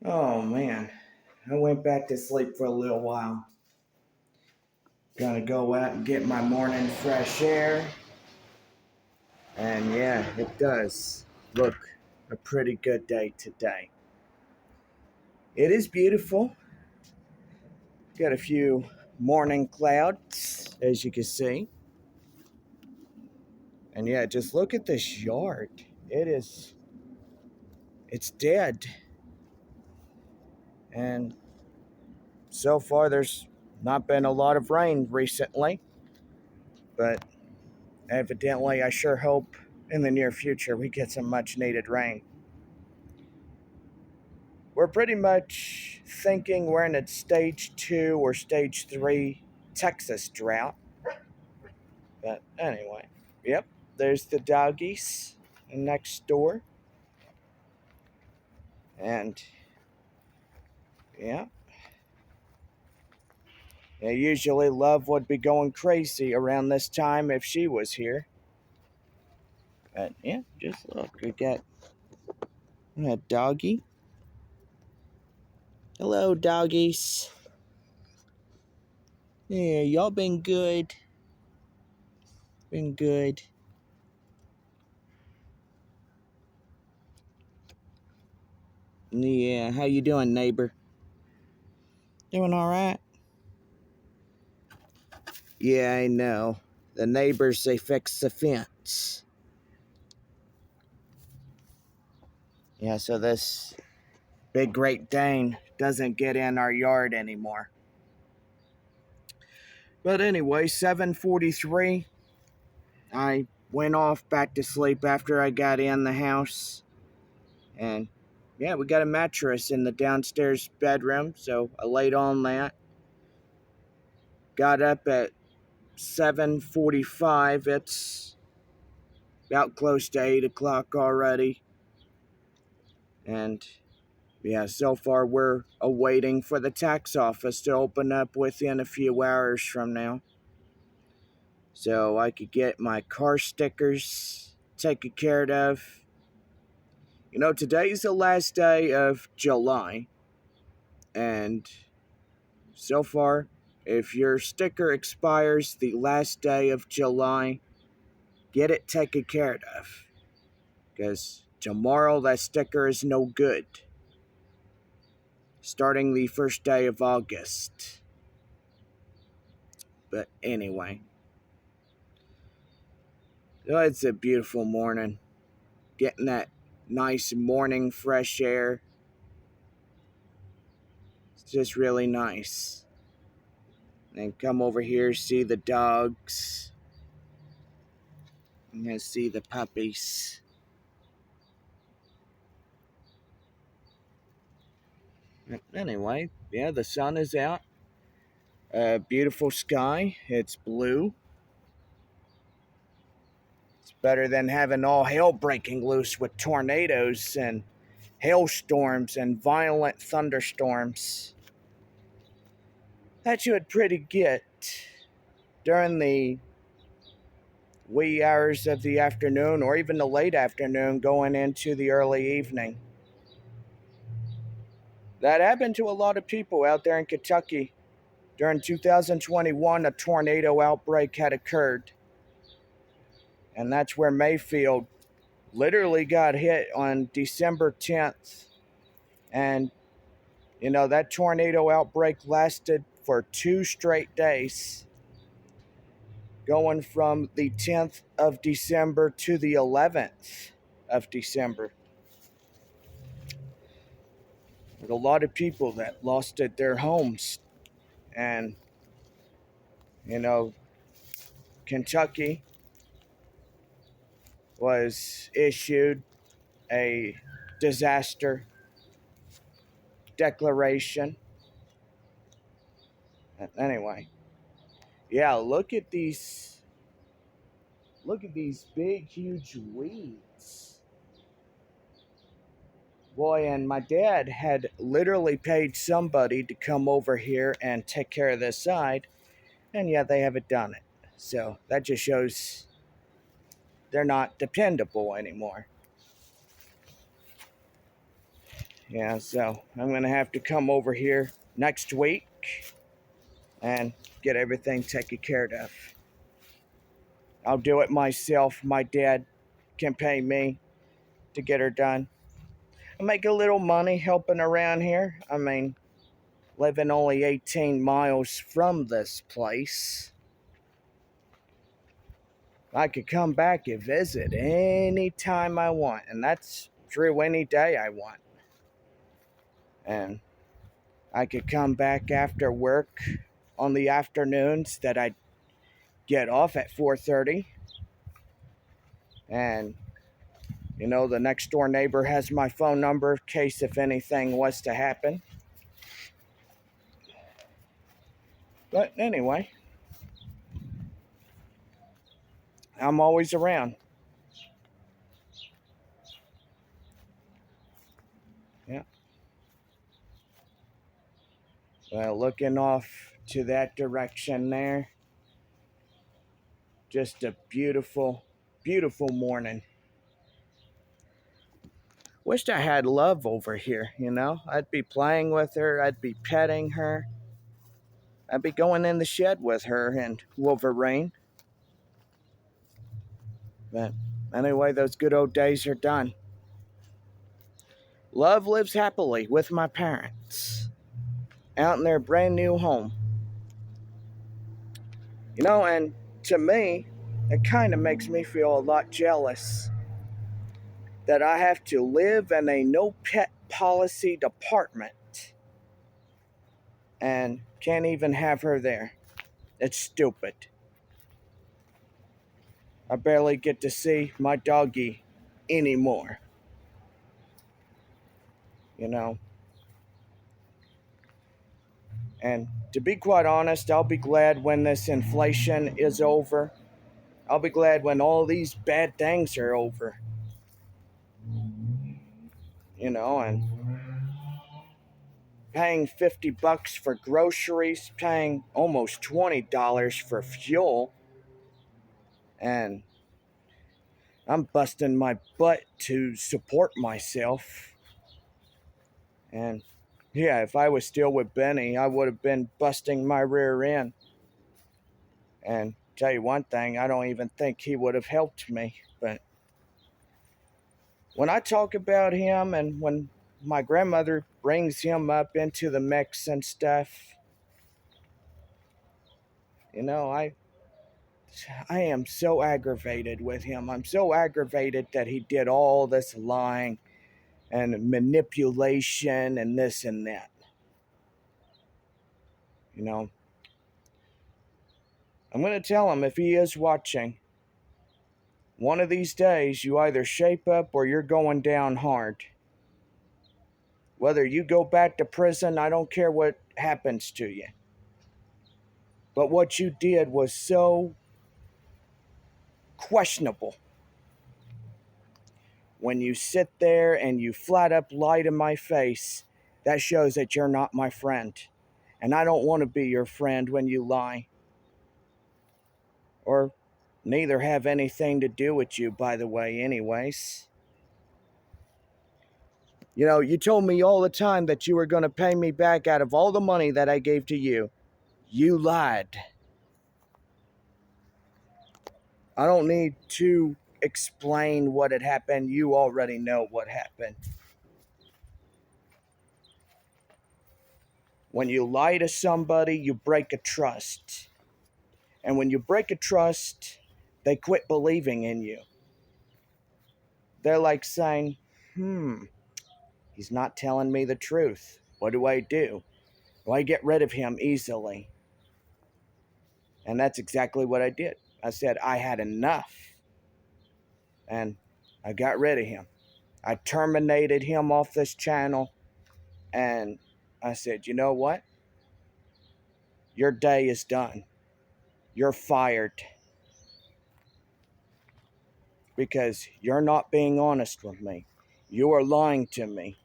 Oh man, I went back to sleep for a little while. Gonna go out and get my morning fresh air. And yeah, it does look a pretty good day today. It is beautiful. Got a few morning clouds, as you can see. And yeah, just look at this yard. It's dead. And so far, there's not been a lot of rain recently. But evidently, I sure hope in the near future we get some much needed rain. We're pretty much thinking we're in a stage 2 or stage 3 Texas drought. But anyway, yep, there's the doggies next door. And yeah, usually Love would be going crazy around this time if she was here. But yeah, just look, we got a doggy. Hello, doggies. Yeah, y'all been good. Been good. Yeah, how you doing, neighbor? Doing all right? Yeah, I know. The neighbors, they fixed the fence. Yeah, so this big Great Dane doesn't get in our yard anymore. But anyway, 7:43, I went off back to sleep after I got in the house. And yeah, we got a mattress in the downstairs bedroom, so I laid on that. Got up at 7:45. It's about close to 8 o'clock already. And yeah, so far we're awaiting for the tax office to open up within a few hours from now. So I could get my car stickers taken care of. You know, today's the last day of July. And so far, if your sticker expires the last day of July, get it taken care of. Because tomorrow that sticker is no good. Starting the first day of August. But anyway, oh, it's a beautiful morning. Getting that nice morning fresh air. It's just really nice. And come over here, see the dogs. And see the puppies. Anyway, yeah, the sun is out. Beautiful sky. It's blue. It's better than having all hell breaking loose with tornadoes and hailstorms and violent thunderstorms. That you would pretty get during the wee hours of the afternoon or even the late afternoon going into the early evening. That happened to a lot of people out there in Kentucky. During 2021, a tornado outbreak had occurred. And that's where Mayfield literally got hit on December 10th. And, you know, that tornado outbreak lasted for 2 straight days, going from the 10th of December to the 11th of December. There's a lot of people that lost their homes. And, you know, Kentucky was issued a disaster declaration. Anyway, yeah, look at these big, huge weeds. Boy, and my dad had literally paid somebody to come over here and take care of this side, and yet they haven't done it. So that just shows they're not dependable anymore. Yeah, so I'm going to have to come over here next week and get everything taken care of. I'll do it myself. My dad can pay me to get her done. I make a little money helping around here. I mean, living only 18 miles from this place, I could come back and visit anytime I want, and that's true any day I want. And I could come back after work on the afternoons that I get off at 4:30, and the next door neighbor has my phone number in case if anything was to happen. But anyway, I'm always around. Yeah. Well, looking off to that direction there, just a beautiful, beautiful morning. Wished I had Love over here, I'd be playing with her, I'd be petting her, I'd be going in the shed with her and Wolverine. But anyway, those good old days are done. Love lives happily with my parents out in their brand new home. And to me, it kind of makes me feel a lot jealous that I have to live in a no pet policy department and can't even have her there. It's stupid. I barely get to see my doggy anymore. you know. And to be quite honest, I'll be glad when this inflation is over. I'll be glad when all these bad things are over. And paying $50 for groceries, paying almost $20 for fuel, and I'm busting my butt to support myself. And yeah, if I was still with Benny, I would have been busting my rear end. And tell you one thing, I don't even think he would have helped me. But when I talk about him and when my grandmother brings him up into the mix and stuff, I am so aggravated with him. I'm so aggravated that he did all this lying and manipulation and this and that. I'm going to tell him, if he is watching, one of these days you either shape up or you're going down hard. Whether you go back to prison, I don't care what happens to you. But what you did was so questionable. When you sit there and you flat up lie to my face, that shows that you're not my friend. And I don't want to be your friend when you lie. Or neither have anything to do with you, by the way, anyways. You told me all the time that you were going to pay me back out of all the money that I gave to you. You lied. I don't need to explain what had happened. You already know what happened. When you lie to somebody, you break a trust. And when you break a trust, they quit believing in you. They're like saying, he's not telling me the truth. What do I do? Do I get rid of him easily? And that's exactly what I did. I said I had enough. And I got rid of him. I terminated him off this channel. And I said, you know what? Your day is done. You're fired. Because you're not being honest with me. You are lying to me.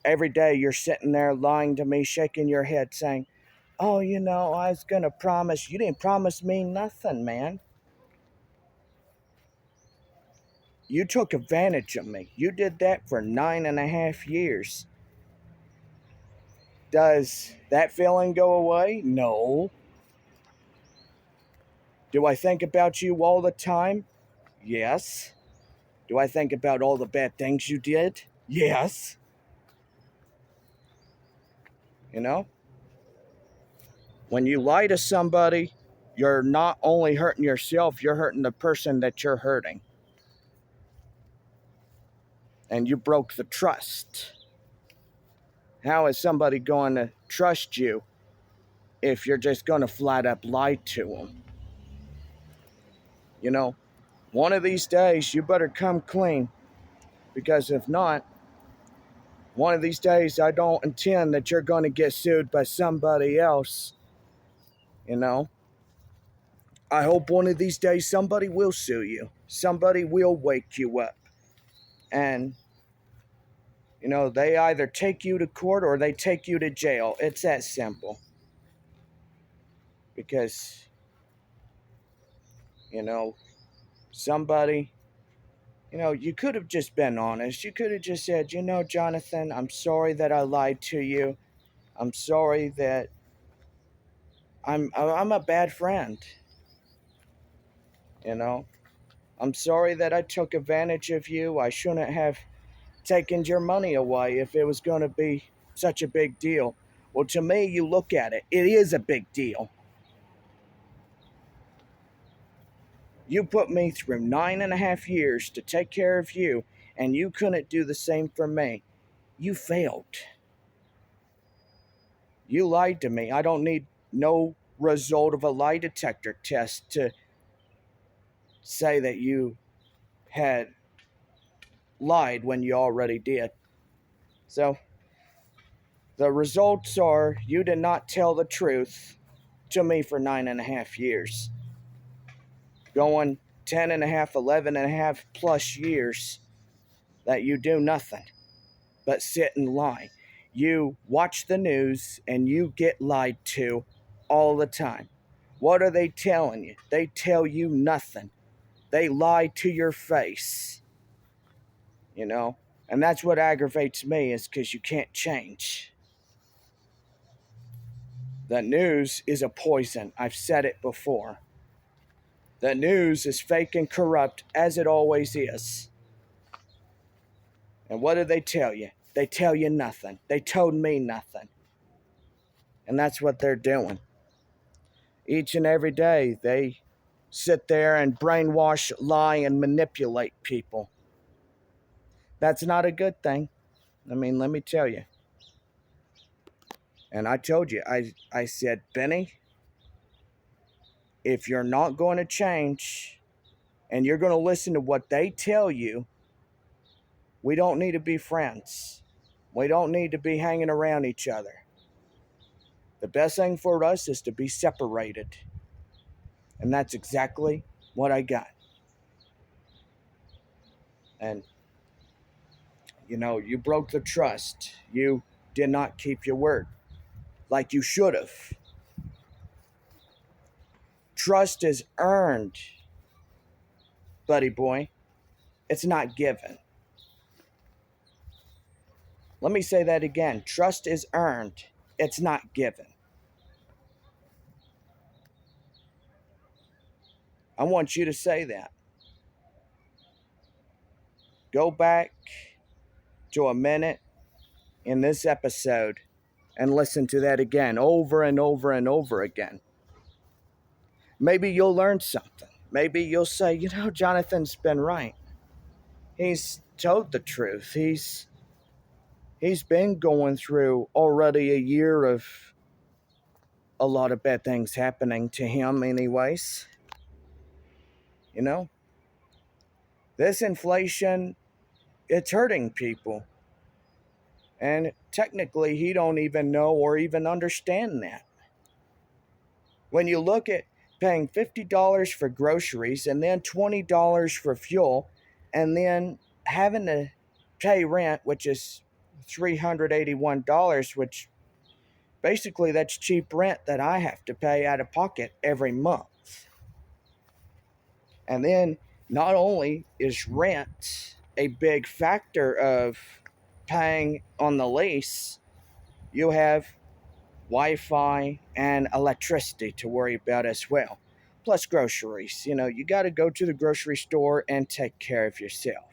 Every day you're sitting there lying to me, shaking your head, saying, oh, I was going to promise. You didn't promise me nothing, man. You took advantage of me. You did that for 9.5 years. Does that feeling go away? No. Do I think about you all the time? Yes. Do I think about all the bad things you did? Yes. You know? When you lie to somebody, you're not only hurting yourself, you're hurting the person that you're hurting. And you broke the trust. How is somebody going to trust you if you're just going to flat up lie to them? You know, one of these days you better come clean, because if not, one of these days I don't intend that you're going to get sued by somebody else. You know, I hope one of these days somebody will sue you. Somebody will wake you up. And, you know, they either take you to court or they take you to jail. It's that simple. Because, you know, somebody, you know, you could have just been honest. You could have just said, you know, Jonathan, I'm sorry that I lied to you. I'm sorry that I'm a bad friend. You know, I'm sorry that I took advantage of you. I shouldn't have taken your money away if it was going to be such a big deal. Well, to me, you look at it, it is a big deal. You put me through 9.5 years to take care of you, and you couldn't do the same for me. You failed. You lied to me. I don't need no result of a lie detector test to say that you had lied when you already did. So, the results are you did not tell the truth to me for 9.5 years. Going 10.5, 11.5 plus years that you do nothing but sit and lie. You watch the news and you get lied to all the time. What are they telling you? They tell you nothing. They lie to your face. You know? And that's what aggravates me, is because you can't change. The news is a poison. I've said it before. The news is fake and corrupt, as it always is. And what do they tell you? They tell you nothing. They told me nothing. And that's what they're doing. Each and every day, they sit there and brainwash, lie, and manipulate people. That's not a good thing. I mean, let me tell you. And I told you, I said, Benny, if you're not going to change and you're going to listen to what they tell you, we don't need to be friends. We don't need to be hanging around each other. The best thing for us is to be separated. And that's exactly what I got. And, you know, you broke the trust. You did not keep your word like you should have. Trust is earned, buddy boy. It's not given. Let me say that again. Trust is earned. It's not given. I want you to say that. Go back to a minute in this episode and listen to that again, over and over and over again. Maybe you'll learn something. Maybe you'll say, you know, Jonathan's been right. He's told the truth. He's been going through already a year of a lot of bad things happening to him anyways. You know, this inflation, it's hurting people. And technically, he don't even know or even understand that. When you look at paying $50 for groceries and then $20 for fuel, and then having to pay rent, which is $381, which basically that's cheap rent that I have to pay out of pocket every month. And then not only is rent a big factor of paying on the lease, you have Wi-Fi, and electricity to worry about as well. Plus groceries. You got to go to the grocery store and take care of yourself.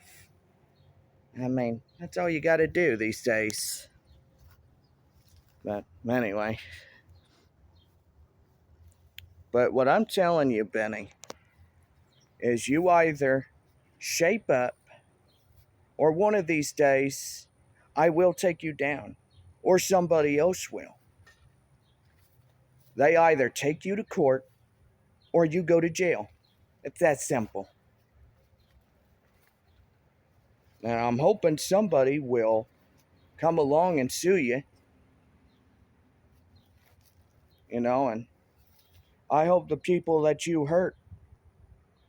I mean, that's all you got to do these days. But anyway. But what I'm telling you, Benny, is you either shape up, or one of these days I will take you down, or somebody else will. They either take you to court or you go to jail. It's that simple. And I'm hoping somebody will come along and sue you, and I hope the people that you hurt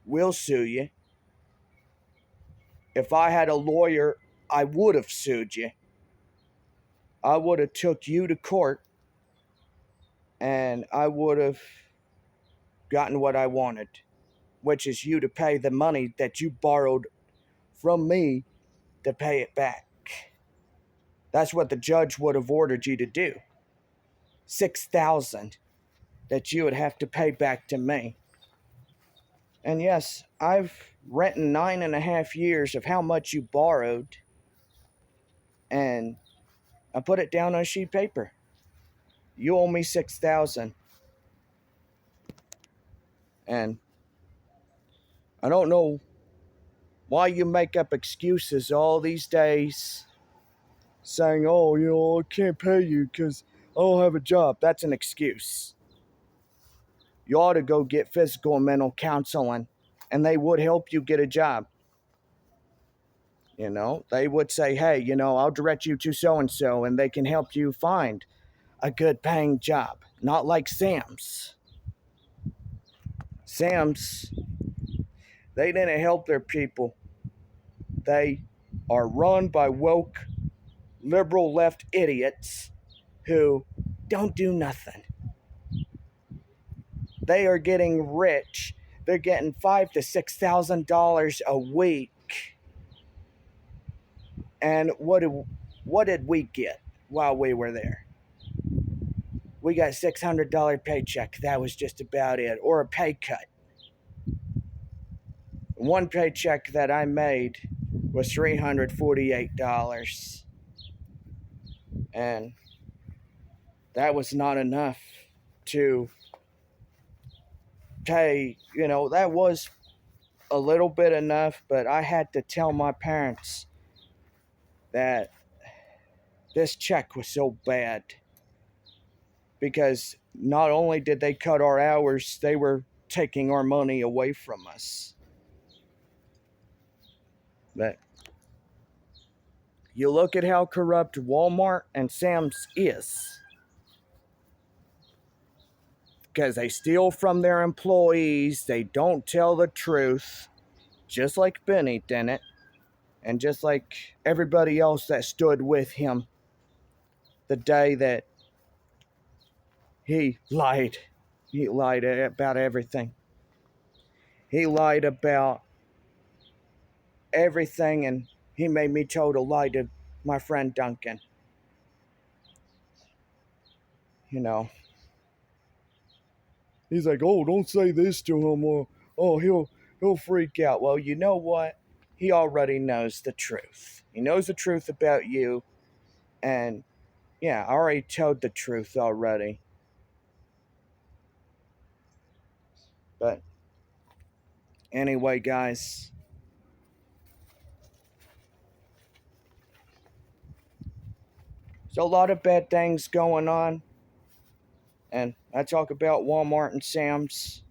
will sue you. If I had a lawyer, I would have sued you. I would have took you to court, and I would have gotten what I wanted, which is you to pay the money that you borrowed from me to pay it back. That's what the judge would have ordered you to do. $6,000 that you would have to pay back to me. And yes, I've written 9.5 years of how much you borrowed, and I put it down on a sheet of paper. You owe me $6,000. And I don't know why you make up excuses all these days saying, oh, I can't pay you because I don't have a job. That's an excuse. You ought to go get physical and mental counseling, and they would help you get a job. They would say, hey, I'll direct you to so-and-so, and they can help you find a good paying job. Not like Sam's. Sam's, they didn't help their people. They are run by woke, liberal left idiots who don't do nothing. They are getting rich. They're getting $5,000 to $6,000 a week. And what did we get while we were there? We got $600 paycheck. That was just about it. Or a pay cut. One paycheck that I made was $348. And that was not enough to pay. That was a little bit enough, but I had to tell my parents that this check was so bad, because not only did they cut our hours, they were taking our money away from us. But you look at how corrupt Walmart and Sam's is, because they steal from their employees. They don't tell the truth, just like Benny didn't, and just like everybody else that stood with him the day that he lied. He lied about everything. He lied about everything, and he made me toe to lie to my friend Duncan. He's like, oh, don't say this to him, or he'll freak out. Well, you know what? He already knows the truth. He knows the truth about you, and yeah, I already told the truth already. But anyway, guys, there's a lot of bad things going on, and I talk about Walmart and Sam's.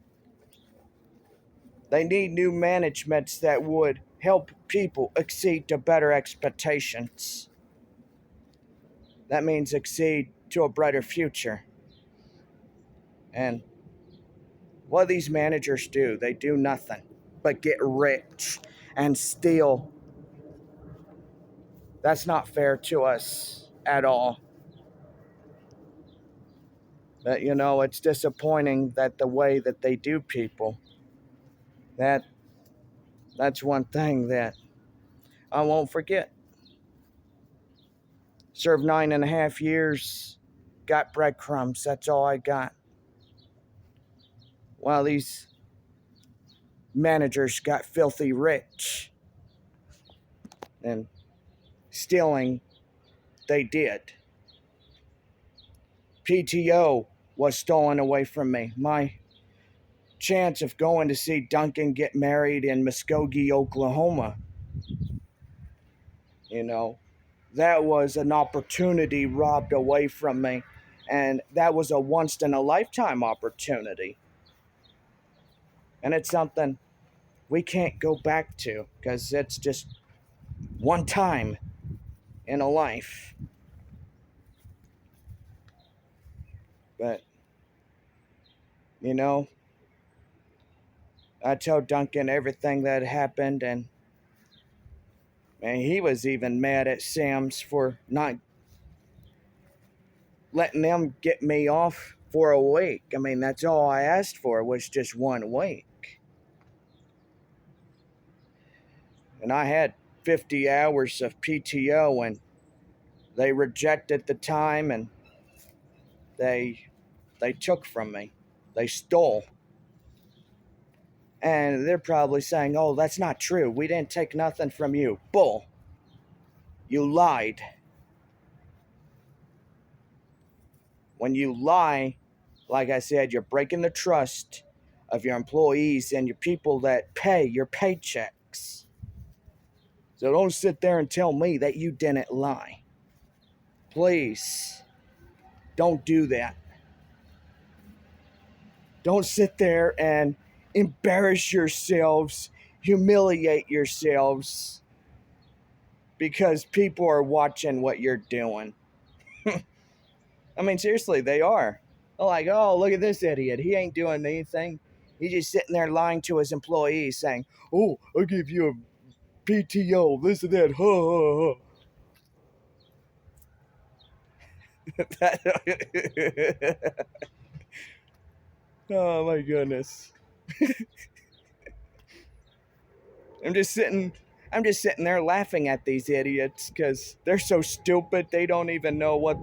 They need new managements that would help people exceed to better expectations. That means exceed to a brighter future. And what these managers do, they do nothing but get rich and steal. That's not fair to us at all. But it's disappointing that the way that they do people, that's one thing that I won't forget. Served 9.5 years, got breadcrumbs. That's all I got. While these managers got filthy rich. And stealing, they did. PTO was stolen away from me. My chance of going to see Duncan get married in Muskogee, Oklahoma. You know, that was an opportunity robbed away from me. And that was a once in a lifetime opportunity. And it's something we can't go back to because it's just one time in a life. But, you know, I told Duncan everything that happened, and he was even mad at Sam's for not letting them get me off for a week. I mean, that's all I asked for was just 1 week. And I had 50 hours of PTO, and they rejected the time, and they took from me. They stole. And they're probably saying, oh, that's not true. We didn't take nothing from you. Bull. You lied. When you lie, like I said, you're breaking the trust of your employees and your people that pay your paychecks. So don't sit there and tell me that you didn't lie. Please, don't do that. Don't sit there and embarrass yourselves, humiliate yourselves, because people are watching what you're doing. I mean, seriously, they are. They're like, oh, look at this idiot. He ain't doing anything. He's just sitting there lying to his employees saying, oh, I'll give you a PTO, this and that, ha, ha, ha. Oh, my goodness. I'm just sitting there laughing at these idiots because they're so stupid they don't even know what